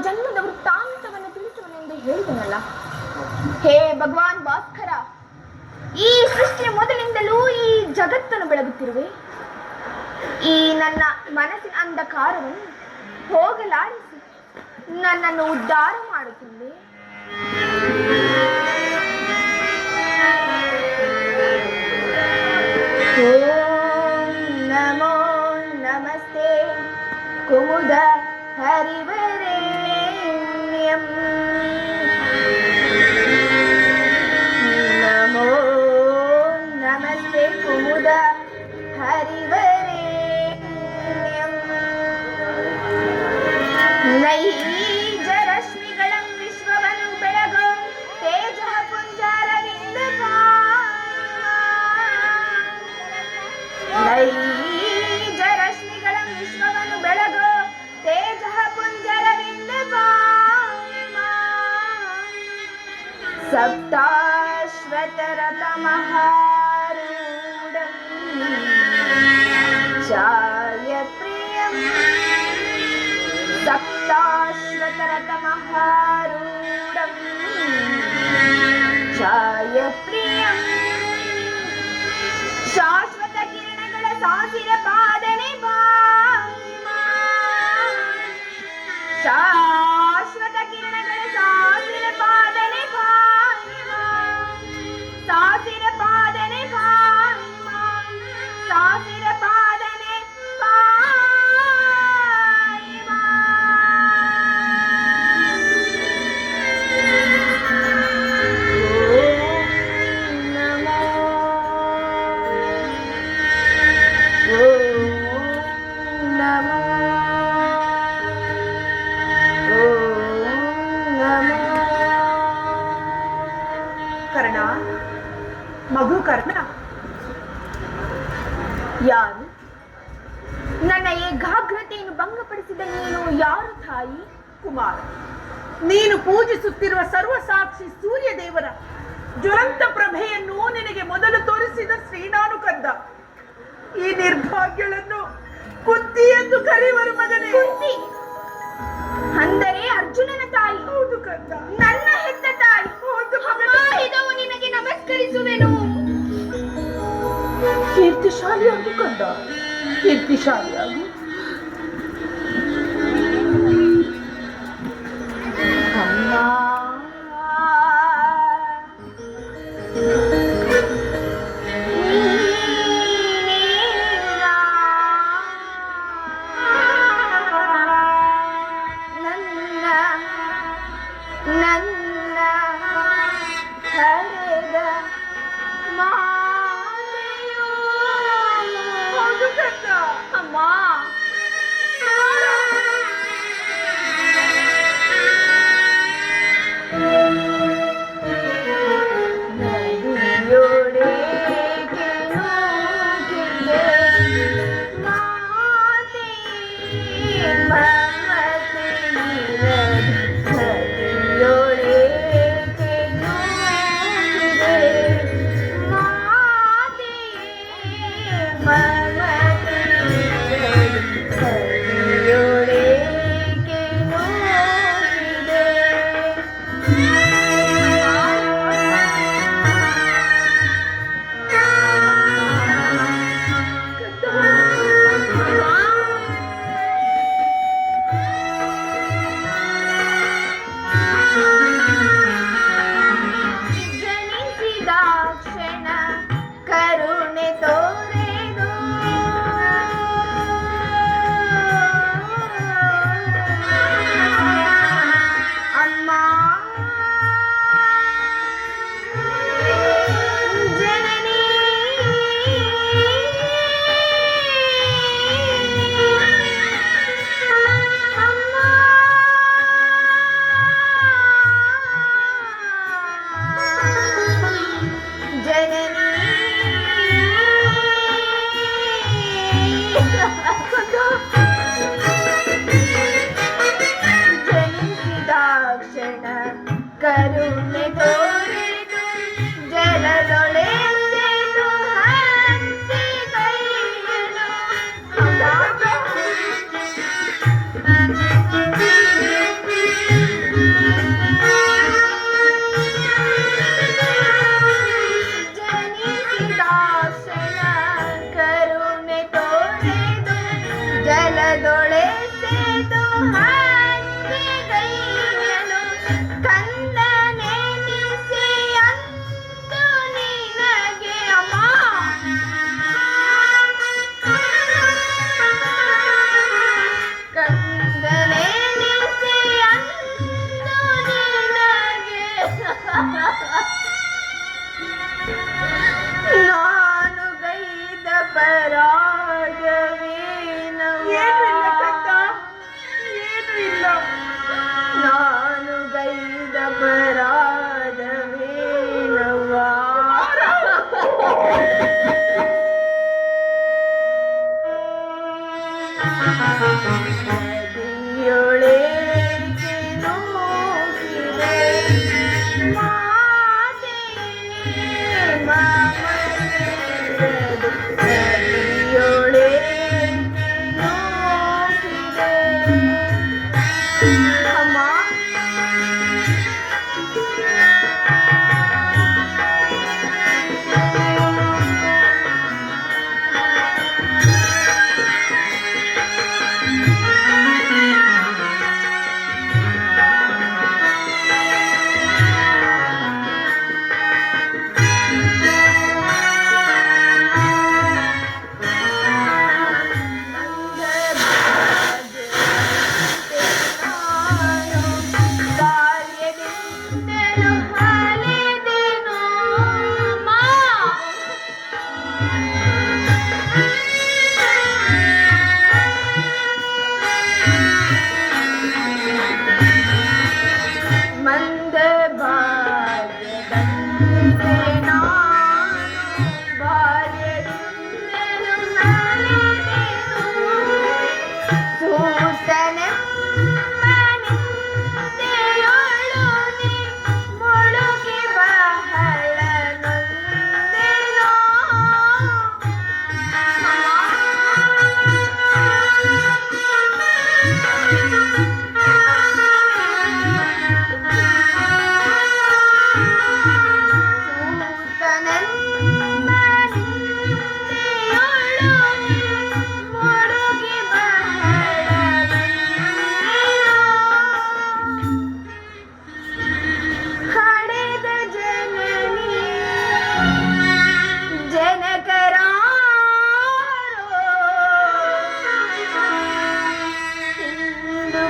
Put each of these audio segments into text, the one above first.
ಜನ್ಮದ ವೃತ್ತಾಂತವನ್ನು ತಿಳಿಸುವನೆಂದು ಹೇಳಿದನಲ್ಲ. ಹೇ ಭಗವಾನ್ ಭಾಸ್ಕರ, ಈ ಸೃಷ್ಟಿಯ ಮೊದಲಿಂದಲೂ ಈ ಜಗತ್ತನ್ನು ಬೆಳಗುತ್ತಿರುವೆ. ಈ ನನ್ನ ಮನಸ್ಸಿನ ಅಂಧಕಾರವನ್ನು ಹೋಗಲಾಡಿಸಿ ನನ್ನನ್ನು ಉದ್ಧಾರ ಮಾಡುತ್ತಂದೆ. ಓಂ ನಮೋ ನಮಸ್ತೆ ಕುಮುದ ಹರಿವರೇಣ್ಯಂ. ನಮೋ ನಮಸ್ತೆ ಕುಮುದ ಹರಿವರೇಣ್ಯಂ. ನೈಜರಶ್ಮಿಗಳಂ ವಿಶ್ವವನ್ನು ಬೆಳಗೋ ತೇಜ ಪುಂಜರವಿಂದ ನೈಜರಶ್ಮಿಗಳಂ ವಿಶ್ವವನ್ನು ಬೆಳಗೋ ತೇಜ ಪುಂಜರವಿಂದ ಸಪ್ತಾಶ್ವತರತಮಹಾರೂಢಂ ಚಾಯ ಪ್ರಿಯಂ. ಸಪ್ತಾಶ್ವತರತಮಹಾರೂಢಂ ಚಾಯ ಪ್ರಿಯಂ. ಶಾಶ್ವತ ಕಿರಣಗಳ ಸಾಸಿರ ಪಾದನೆ ಶಾಶ್ವತ ಕಿರಣಗಳ ಸಾಸಿರ ಪಾದನೆ ಸಾಸಿರ ಪಾದನೆ ಸಾಸಿರ ಪಾದನೆ ಕರ್ಣ, ಮಗು ಕರ್ಣ, ಯಾರು? ನನ್ನ ಏಕಾಗ್ರತೆಯನ್ನು ಭಂಗಪಡಿಸಿದ ನೀನು ಯಾರು ತಾಯಿ? ಕುಮಾರ, ನೀನು ಪೂಜಿಸುತ್ತಿರುವ ಸರ್ವಸಾಕ್ಷಿ ಸೂರ್ಯದೇವರ ಜ್ವಲಂತ ಪ್ರಭೆಯನ್ನು ನಿನಗೆ ಮೊದಲು ತೋರಿಸಿದ ಶ್ರೀನಾನು ಕಂದ. ಈ ನಿರ್ಭಾಗ್ಯಗಳನ್ನು ಕುಂತಿ ಎಂದು ಕರೆಯುವರು ಮಗನೇ. ಕುಂತಿ ಅಂದರೆ ಅರ್ಜುನನ ತಾಯಿ? ಹೌದು ಕಂದ, ನನ್ನ ಹೆತ್ತ ತಾಯಿ. ಹೌದು ಇದವು ನಿನಗೆ ನಮಸ್ಕರಿಸುವೆನು. ಕೀರ್ತಿಶಾಲಿಯಾಗು ಕಂದ, ಕೀರ್ತಿಶಾಲಿಯಾಗು. ಅಮ್ಮ ನನ್ನ ಹರೆದ ಮಾತೆಯು. ಹೌದು ಕಂದ. ಅಮ್ಮ,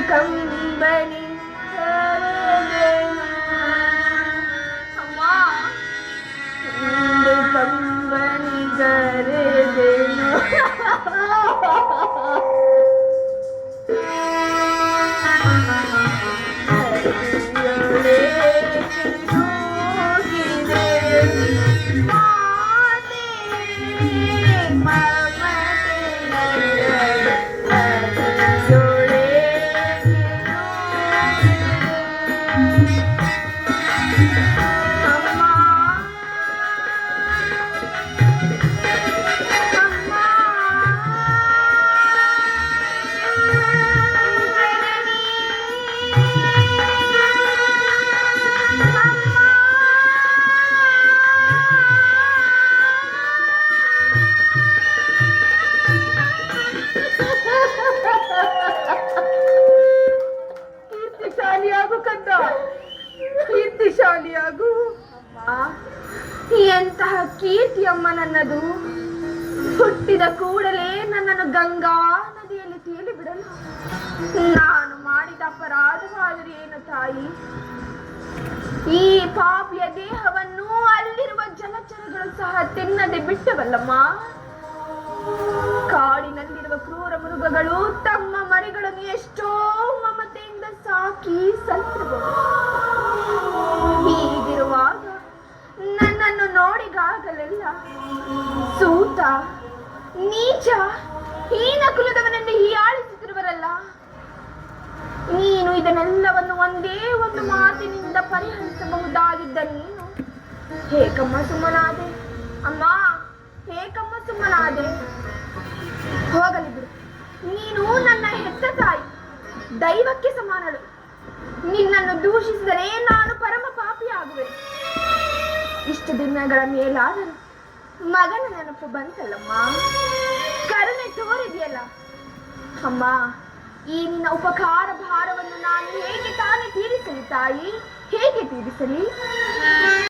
ಕಂಬನಿ ಅಮ್ಮ ಇಂದು ಕಂಬನಿ ಕರೆದೆನು ಕೀರ್ತಿಶಾಲಿಯಾಗು ಕಂದ, ಕೀರ್ತಿಶಾಲಿಯಾಗು. ಎಂತಹ ಕೀರ್ತಿ ಅಮ್ಮ ನನ್ನದು. ಹುಟ್ಟಿದ ಕೂಡಲೇ ನನ್ನನ್ನು ಗಂಗಾ ನದಿಯಲ್ಲಿ ತೇಲಿ ಬಿಡಲು ನಾನು ಮಾಡಿದ ಅಪರಾಧವಾದರೆ ಏನು ತಾಯಿ? ಈ ಪಾಪಿಯ ದೇಹವನ್ನು ಅಲ್ಲಿರುವ ಜಲಚರಗಳು ಸಹ ತಿನ್ನದೆ ಬಿಟ್ಟವಲ್ಲಮ್ಮ. ಕಾಡಿನಲ್ಲಿರುವ ಕ್ರೂರ ಮೃಗಗಳು ತಮ್ಮ ಮರಿಗಳನ್ನು ಎಷ್ಟೋ ಮಮತೆಯಿಂದ ಸಾಕಿ ಸಲ್ಲಿಸಬಹುದು. ಹೀಗಿರುವಾಗ ನನ್ನನ್ನು ನೋಡಿಗಾಗಲೆಲ್ಲ ಸೂತ, ನೀಚ, ಹೀನ ಕುಲದವನನ್ನು ಹೀಯಾಳಿಸುತ್ತಿರುವರಲ್ಲ. ನೀನು ಇದನ್ನೆಲ್ಲವನ್ನು ಒಂದೇ ಒಂದು ಮಾತಿನಿಂದ ಪರಿಹರಿಸಬಹುದಾಗಿದ್ದ ನೀನು ಹೇಕಮ್ಮ ಸುಮ್ಮನಾದೆ? ಅಮ್ಮ, ಹೇಕಮ್ಮ ಸುಮ್ಮನಾದೆ? ಹೋಗಲಿ ಬಿಡು. ನೀನು ನನ್ನ ಹೆತ್ತ ತಾಯಿ, ದೈವಕ್ಕೆ ಸಮಾನಳು. ನಿನ್ನನ್ನು ದೂಷಿಸಿದರೆ ನಾನು ಪರಮ ಪಾಪಿಯಾಗುವೆ. ಇಷ್ಟು ದಿನಗಳ ಮೇಲಾದರೂ ಮಗನ ನೆನಪು ಬಂತಲ್ಲಮ್ಮ, ಕರುಣೆ ತೋರಿದೆಯಲ್ಲ ಅಮ್ಮ. ಈ ನಿನ್ನ ಉಪಕಾರ ಭಾರವನ್ನು ನಾನು ಹೇಗೆ ತಾನೇ ತೀರಿಸಲಿ ತಾಯಿ? ಹೇಗೆ ತೀರಿಸಲಿ?